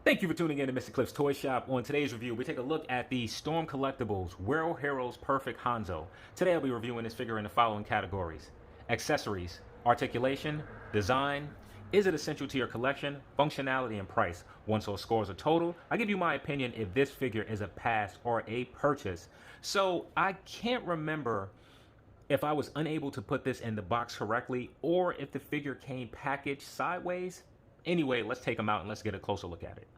Thank you for tuning in to Mr. Cliff's Toy Shop. On today's review, we take a look at the Storm Collectibles World Heroes Perfect Hanzo. Today I'll be reviewing this figure in the following categories: accessories, articulation, design, is it essential to your collection, functionality, and price. Once all scores are total, I give you my opinion if this figure is a pass or a purchase. So I can't remember if I was unable to put this in the box correctly or if the figure came packaged sideways. Anyway, let's take them out and let's get a closer look at it.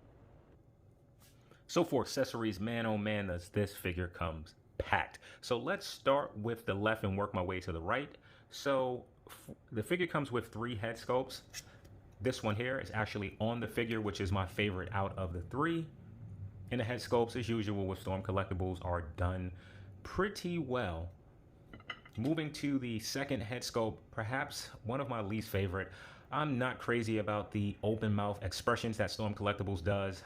So for accessories, man oh man, does this figure comes packed. So let's start with the left and work my way to the right. So the figure comes with 3 head sculpts. This one here is actually on the figure, which is my favorite out of the 3. And the head sculpts, as usual with Storm Collectibles, are done pretty well. Moving to the second head sculpt, perhaps one of my least favorite. I'm not crazy about the open mouth expressions that Storm Collectibles does.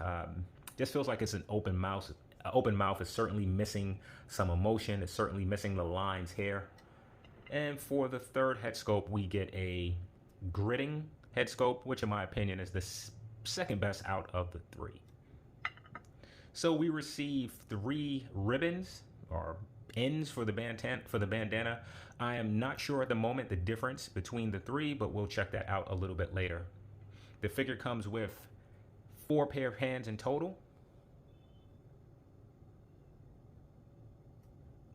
Just feels like it's an open mouth. Open mouth is certainly missing some emotion. It's certainly missing the lines here. And for the third head sculpt, we get a gritting head sculpt, which in my opinion is the second best out of the 3. So we receive 3 ribbons or ends for the bandana. I am not sure at the moment the difference between the 3, but we'll check that out a little bit later. The figure comes with 4 pair of hands in total.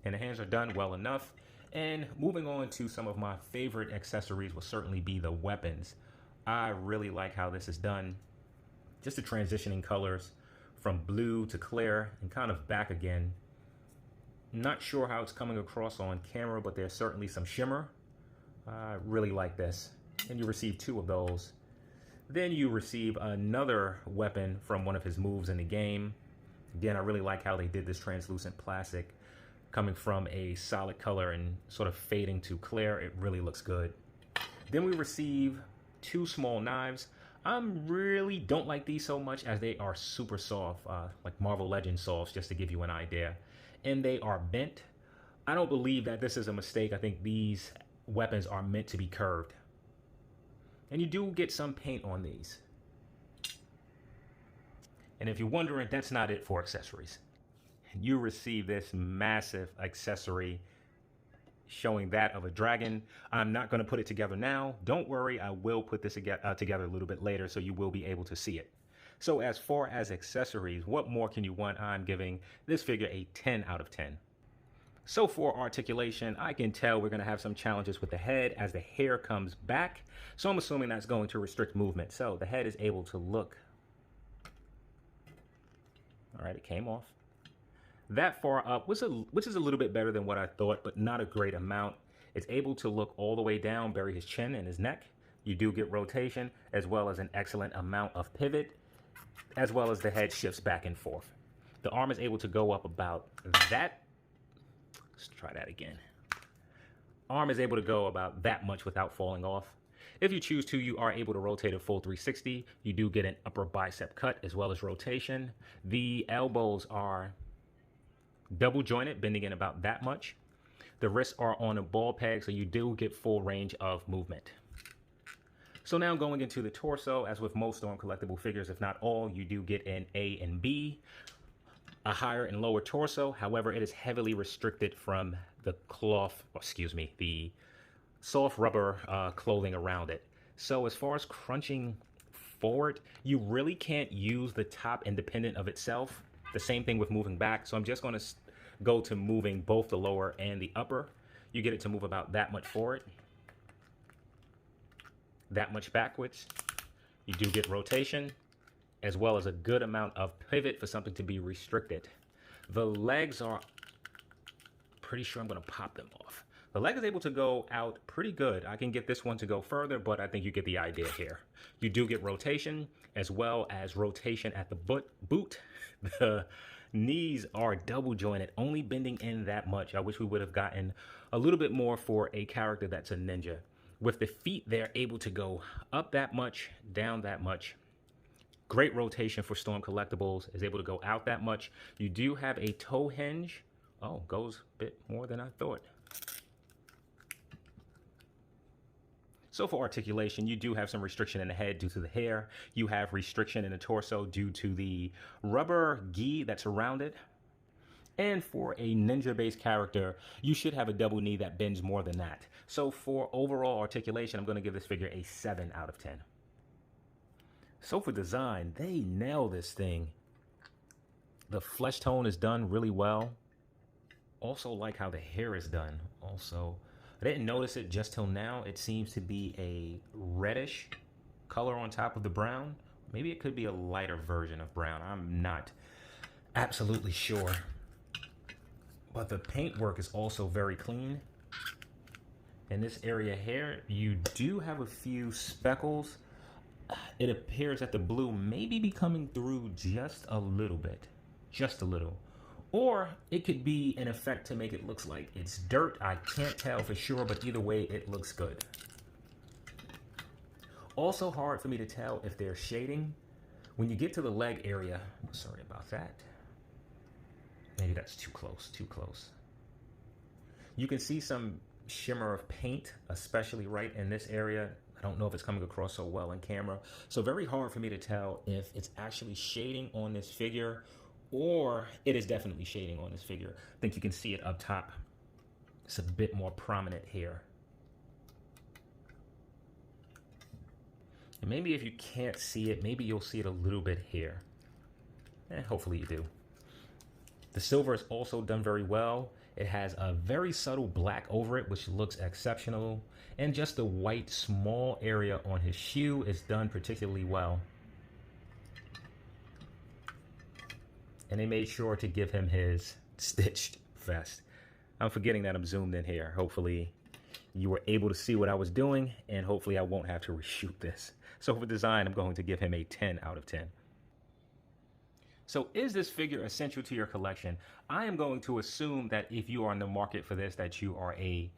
And the hands are done well enough. And moving on to some of my favorite accessories will certainly be the weapons. I really like how this is done. Just the transitioning colors from blue to clear and kind of back again. Not sure how it's coming across on camera, but there's certainly some shimmer. I really like this. And you receive 2 of those. Then you receive another weapon from one of his moves in the game. Again, I really like how they did this translucent plastic coming from a solid color and sort of fading to clear. It really looks good. Then we receive 2 small knives. I really don't like these so much as they are super soft, like Marvel Legends softs, just to give you an idea. And they are bent. I don't believe that this is a mistake. I think these weapons are meant to be curved. And you do get some paint on these. And if you're wondering, that's not it for accessories. You receive this massive accessory showing that of a dragon. I'm not going to put it together now. Don't worry, I will put this together a little bit later so you will be able to see it. So as far as accessories, what more can you want? I'm giving this figure a 10 out of 10. So for articulation, I can tell we're going to have some challenges with the head as the hair comes back. So I'm assuming that's going to restrict movement. So the head is able to look. All right, it came off. That far up, which is a little bit better than what I thought, but not a great amount. It's able to look all the way down, bury his chin and his neck. You do get rotation, as well as an excellent amount of pivot, as well as the head shifts back and forth. The arm is able to go up about that. Let's try that again. Arm is able to go about that much without falling off. If you choose to, you are able to rotate a full 360. You do get an upper bicep cut as well as rotation. The elbows are double jointed, bending in about that much. The wrists are on a ball peg, so you do get full range of movement. So now going into the torso, as with most Storm Collectible figures, if not all, you do get an A and B, a higher and lower torso. However, it is heavily restricted from the the soft rubber clothing around it. So as far as crunching forward, you really can't use the top independent of itself. The same thing with moving back. So I'm just going to go to moving both the lower and the upper. You get it to move about that much forward, that much backwards. You do get rotation, as well as a good amount of pivot for something to be restricted. The legs are pretty sure I'm going to pop them off. The leg is able to go out pretty good. I can get this one to go further, but I think you get the idea here. You do get rotation, as well as rotation at the boot. The knees are double jointed, only bending in that much. I wish we would have gotten a little bit more for a character that's a ninja. With the feet, they're able to go up that much, down that much. Great rotation for Storm Collectibles, is able to go out that much. You do have a toe hinge. Oh, goes a bit more than I thought. So So for articulation, you do have some restriction in the head due to the hair. You have restriction in the torso due to the rubber gi that's around it. And for a ninja-based character, you should have a double knee that bends more than that. So for overall articulation, I'm going to give this figure a 7 out of 10. So for design, they nail this thing. The flesh tone is done really well. Also like how the hair is done. Also, I didn't notice it just till now. It seems to be a reddish color on top of the brown. Maybe it could be a lighter version of brown. I'm not absolutely sure. But the paintwork is also very clean. In this area here, you do have a few speckles. It appears that the blue may be coming through just a little bit. Just a little. Or it could be an effect to make it look like it's dirt. I can't tell for sure, but either way, it looks good. Also hard for me to tell if there's shading. When you get to the leg area, sorry about that. Maybe that's too close, too close. You can see some shimmer of paint, especially right in this area. I don't know if it's coming across so well in camera. So very hard for me to tell if it's actually shading on this figure, or it is definitely shading on this figure. I think you can see it up top. It's a bit more prominent here. And maybe if you can't see it, maybe you'll see it a little bit here. Hopefully you do. The silver is also done very well. It has a very subtle black over it, which looks exceptional. And just the white small area on his shoe is done particularly well. And they made sure to give him his stitched vest. I'm forgetting that I'm zoomed in here. Hopefully you were able to see what I was doing, and hopefully I won't have to reshoot this. So for design, I'm going to give him a 10 out of 10. So is this figure essential to your collection? I am going to assume that if you are in the market for this, that you are a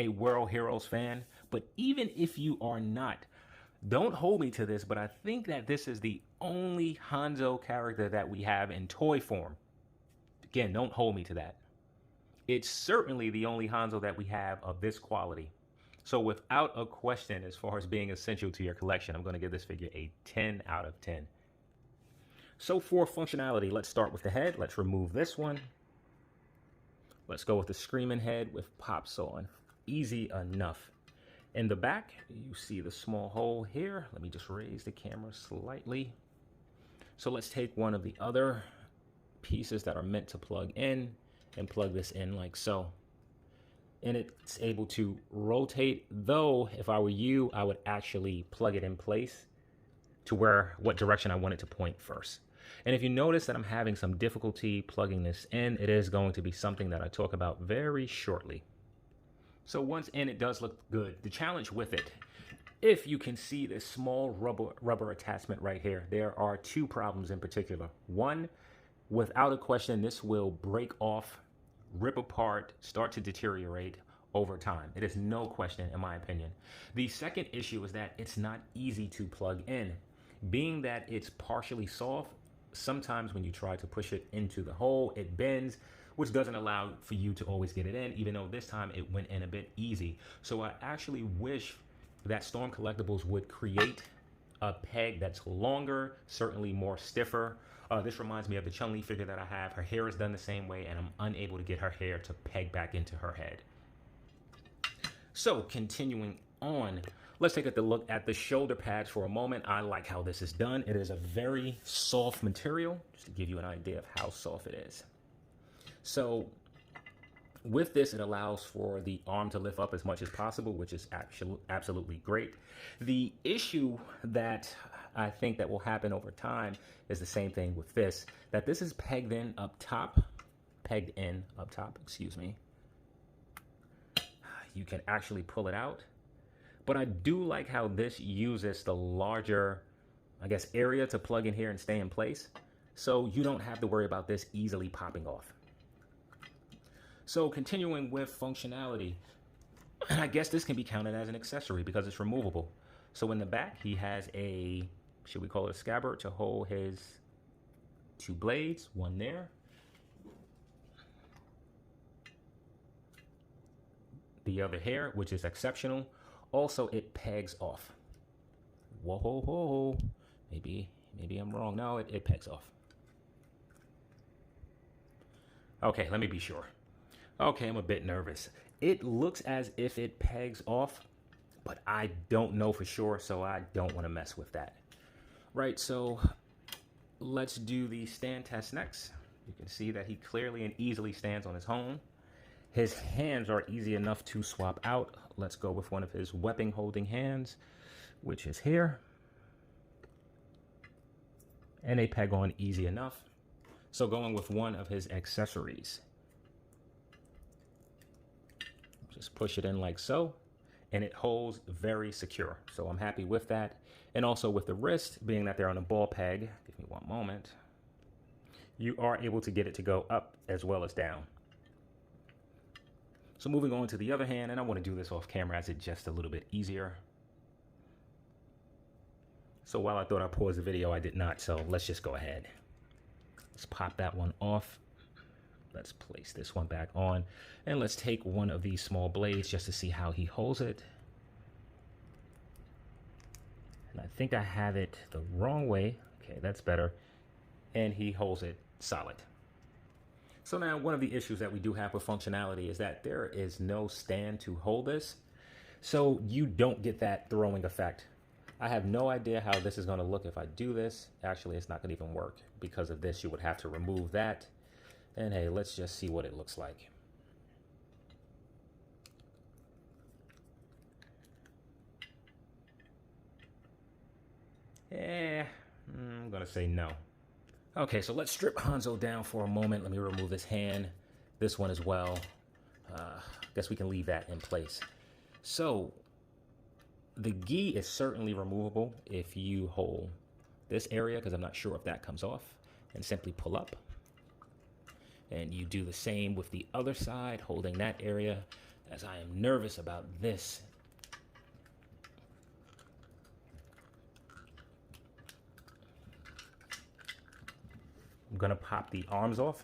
World Heroes fan. But even if you are not, don't hold me to this, but I think that this is the only Hanzou character that we have in toy form. Again, don't hold me to that. It's certainly the only Hanzou that we have of this quality. So without a question, as far as being essential to your collection, I'm going to give this figure a 10 out of 10. So for functionality, let's start with the head. Let's remove this one. Let's go with the screaming head with pops on. Easy enough. In the back, you see the small hole here. Let me just raise the camera slightly. So let's take one of the other pieces that are meant to plug in and plug this in like so. And it's able to rotate, though if I were you, I would actually plug it in place to what direction I want it to point first. And if you notice that I'm having some difficulty plugging this in, it is going to be something that I talk about very shortly. So once in, it does look good. The challenge with it, if you can see this small rubber attachment right here, there are two problems in particular. One, without a question, this will break off, rip apart, start to deteriorate over time. It is no question, in my opinion. The second issue is that it's not easy to plug in. Being that it's partially soft, sometimes when you try to push it into the hole, it bends, which doesn't allow for you to always get it in, even though this time it went in a bit easy. So I actually wish that Storm Collectibles would create a peg that's longer, certainly more stiffer. This reminds me of the Chun-Li figure that I have. Her hair is done the same way, and I'm unable to get her hair to peg back into her head. So continuing on, let's take a look at the shoulder pads for a moment. I like how this is done. It is a very soft material, just to give you an idea of how soft it is. So with this, it allows for the arm to lift up as much as possible, which is absolutely great. The issue that I think that will happen over time is the same thing with this, that this is pegged in up top, excuse me. You can actually pull it out, but I do like how this uses the larger, I guess, area to plug in here and stay in place. So you don't have to worry about this easily popping off. So continuing with functionality, I guess this can be counted as an accessory because it's removable. So in the back, he has a, should we call it a scabbard, to hold his two blades, one there. The other here, which is exceptional. Also, it pegs off. Whoa, ho, ho. Maybe I'm wrong. No, it pegs off. Okay, let me be sure. Okay, I'm a bit nervous. It looks as if it pegs off, but I don't know for sure, so I don't want to mess with that. Right, so let's do the stand test next. You can see that he clearly and easily stands on his own. His hands are easy enough to swap out. Let's go with one of his weapon holding hands, which is here. And they peg on easy enough. So going with one of his accessories. Just push it in like so, and it holds very secure. So I'm happy with that. And also with the wrist, being that they're on a ball peg, give me one moment, you are able to get it to go up as well as down. So moving on to the other hand, and I want to do this off camera as it's just a little bit easier. So while I thought I'd pause the video, I did not, so let's just go ahead. Let's pop that one off. Let's place this one back on, and let's take one of these small blades just to see how he holds it. And I think I have it the wrong way. Okay, that's better. And he holds it solid. So now one of the issues that we do have with functionality is that there is no stand to hold this. So you don't get that throwing effect. I have no idea how this is going to look if I do this. Actually, it's not going to even work. Because of this, you would have to remove that. And hey, let's just see what it looks like. I'm going to say no. Okay, so let's strip Hanzou down for a moment. Let me remove this hand, this one as well. Guess we can leave that in place. So the gi is certainly removable if you hold this area, because I'm not sure if that comes off, and simply pull up. And you do the same with the other side, holding that area, as I am nervous about this. I'm gonna pop the arms off.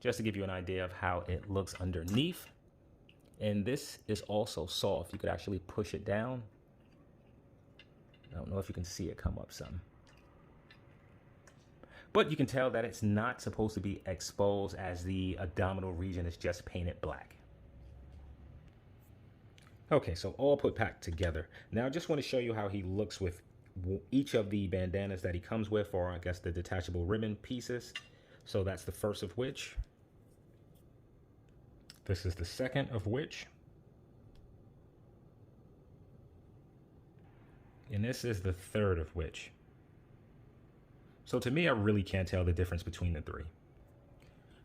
Just to give you an idea of how it looks underneath. And this is also soft. You could actually push it down. I don't know if you can see it come up some. But you can tell that it's not supposed to be exposed, as the abdominal region is just painted black. Okay, so all put back together. Now I just want to show you how he looks with each of the bandanas that he comes with, or I guess the detachable ribbon pieces. So that's the first of which. This is the second of which. And this is the third of which. So to me, I really can't tell the difference between the three.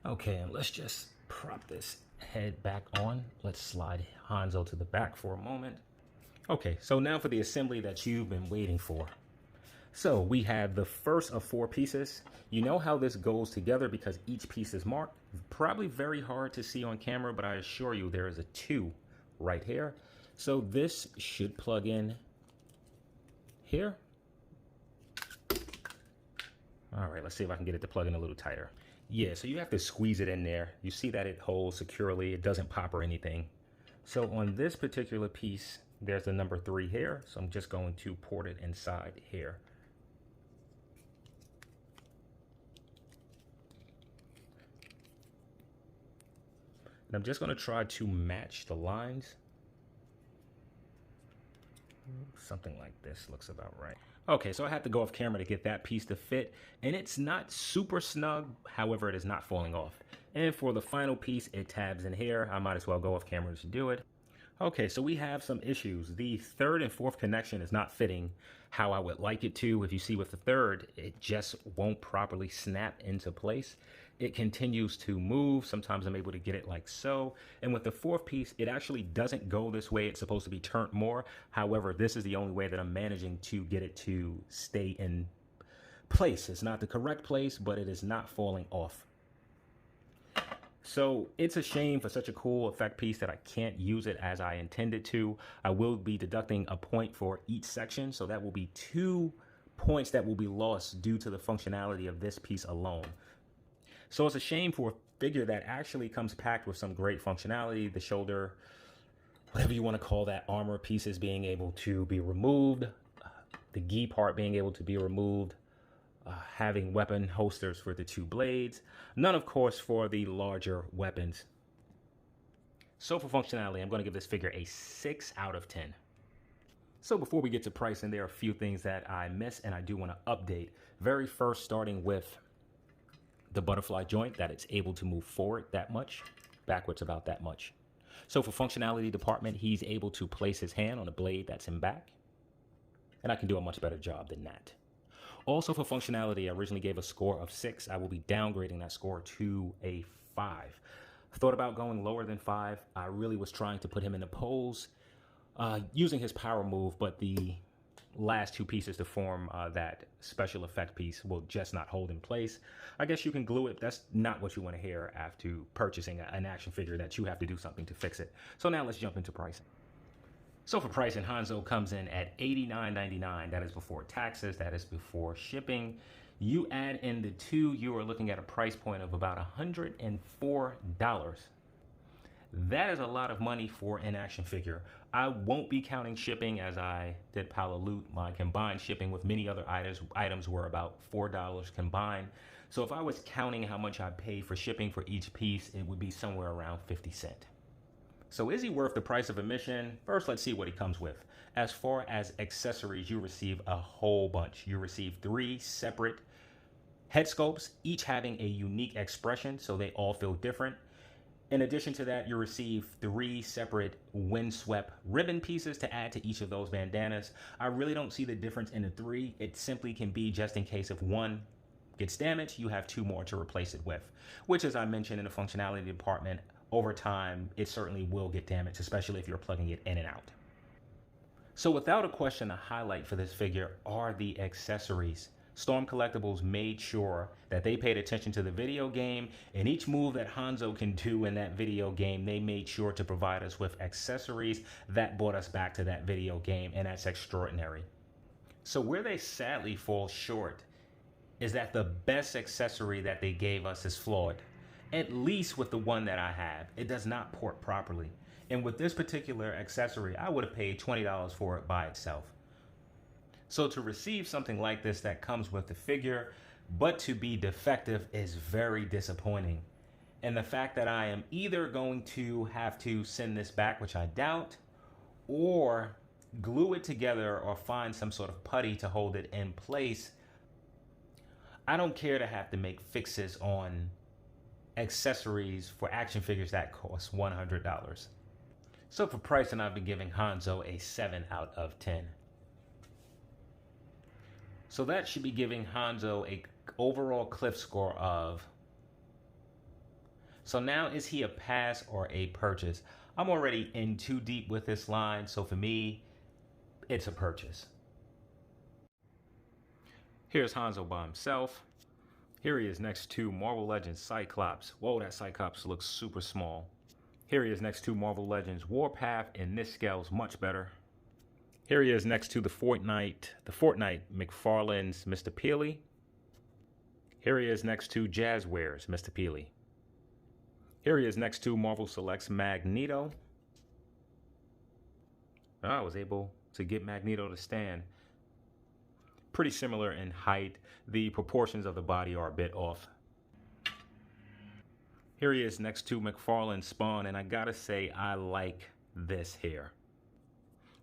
Okay, and let's just prop this head back on. Let's slide Hanzou to the back for a moment. Okay, so now for the assembly that you've been waiting for. So we have the first of 4 pieces. You know how this goes together because each piece is marked. Probably very hard to see on camera, but I assure you there is a 2 right here. So this should plug in here. All right, let's see if I can get it to plug in a little tighter. Yeah, so you have to squeeze it in there. You see that it holds securely. It doesn't pop or anything. So on this particular piece, there's the number 3 here. So I'm just going to port it inside here. And I'm just going to try to match the lines. Something like this looks about right. Okay, so I had to go off camera to get that piece to fit, and it's not super snug. However, it is not falling off. And for the final piece, it tabs in here. I might as well go off camera to do it. Okay, so we have some issues. The third and fourth connection is not fitting how I would like it to. If you see with the third, it just won't properly snap into place. It continues to move. Sometimes I'm able to get it like so. And with the fourth piece, it actually doesn't go this way. It's supposed to be turned more. However, this is the only way that I'm managing to get it to stay in place. It's not the correct place, but it is not falling off. So it's a shame for such a cool effect piece that I can't use it as I intended to. I will be deducting a point for each section. So that will be 2 points that will be lost due to the functionality of this piece alone. So it's a shame for a figure that actually comes packed with some great functionality. The shoulder, whatever you want to call that, armor pieces being able to be removed, the gi part being able to be removed, having weapon holsters for the 2 blades. None, of course, for the larger weapons. So for functionality, I'm going to give this figure a 6 out of 10. So before we get to pricing, there are a few things that I missed and I do want to update. Very first, starting with the butterfly joint, that it's able to move forward that much, backwards about that much. So for functionality department, he's able to place his hand on a blade that's in back. And I can do a much better job than that. Also for functionality, I originally gave a score of 6. I will be downgrading that score to a 5. I thought about going lower than 5. I really was trying to put him in a pose using his power move, but the last 2 pieces to form that special effect piece will just not hold in place. I guess you can glue it. That's not what you want to hear after purchasing an action figure, that you have to do something to fix it. So now let's jump into pricing. So for pricing, Hanzou comes in at $89.99. That is before taxes. That is before shipping. You add in the 2, you are looking at a price point of about $104. That is a lot of money for an action figure. I won't be counting shipping as I did pile of loot. My combined shipping with many other items were about $4 combined. So if I was counting how much I paid for shipping for each piece, it would be somewhere around 50 cents. So is he worth the price of admission? First, let's see what he comes with. As far as accessories, you receive a whole bunch. You receive 3 separate head sculpts, each having a unique expression, so they all feel different. In addition to that, you receive 3 separate windswept ribbon pieces to add to each of those bandanas. I really don't see the difference in the 3. It simply can be just in case if one gets damaged, you have 2 more to replace it with, which, as I mentioned in the functionality department, over time, it certainly will get damaged, especially if you're plugging it in and out. So without a question, a highlight for this figure are the accessories. Storm Collectibles made sure that they paid attention to the video game, and each move that Hanzou can do in that video game, they made sure to provide us with accessories that brought us back to that video game, and that's extraordinary. So where they sadly fall short is that the best accessory that they gave us is flawed. At least with the one that I have, it does not port properly. And with this particular accessory, I would have paid $20 for it by itself. So to receive something like this that comes with the figure, but to be defective, is very disappointing. And the fact that I am either going to have to send this back, which I doubt, or glue it together or find some sort of putty to hold it in place, I don't care to have to make fixes on accessories for action figures that cost $100. So for pricing, I've been giving Hanzou a 7 out of 10. So that should be giving Hanzou a overall cliff score of. So now, is he a pass or a purchase? I'm already in too deep with this line, so for me, it's a purchase. Here's Hanzou by himself. Here he is next to Marvel Legends Cyclops. Whoa, that Cyclops looks super small. Here he is next to Marvel Legends Warpath, and this scales much better. Here he is next to the Fortnite McFarlane's Mr. Peely. Here he is next to Jazzware's Mr. Peely. Here he is next to Marvel Selects Magneto. I was able to get Magneto to stand. Pretty similar in height. The proportions of the body are a bit off. Here he is next to McFarlane's Spawn, and I gotta say, I like this here.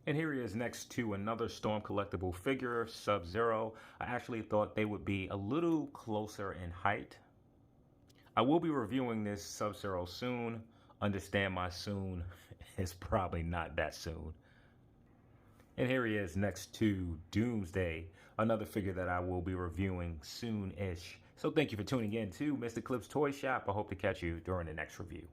And here he is next to another Storm Collectible figure, Sub-Zero. I actually thought they would be a little closer in height. I will be reviewing this Sub-Zero soon. Understand my soon is probably not that soon. And here he is next to Doomsday, another figure that I will be reviewing soon-ish. So thank you for tuning in to Mr. Clip's Toy Shop. I hope to catch you during the next review.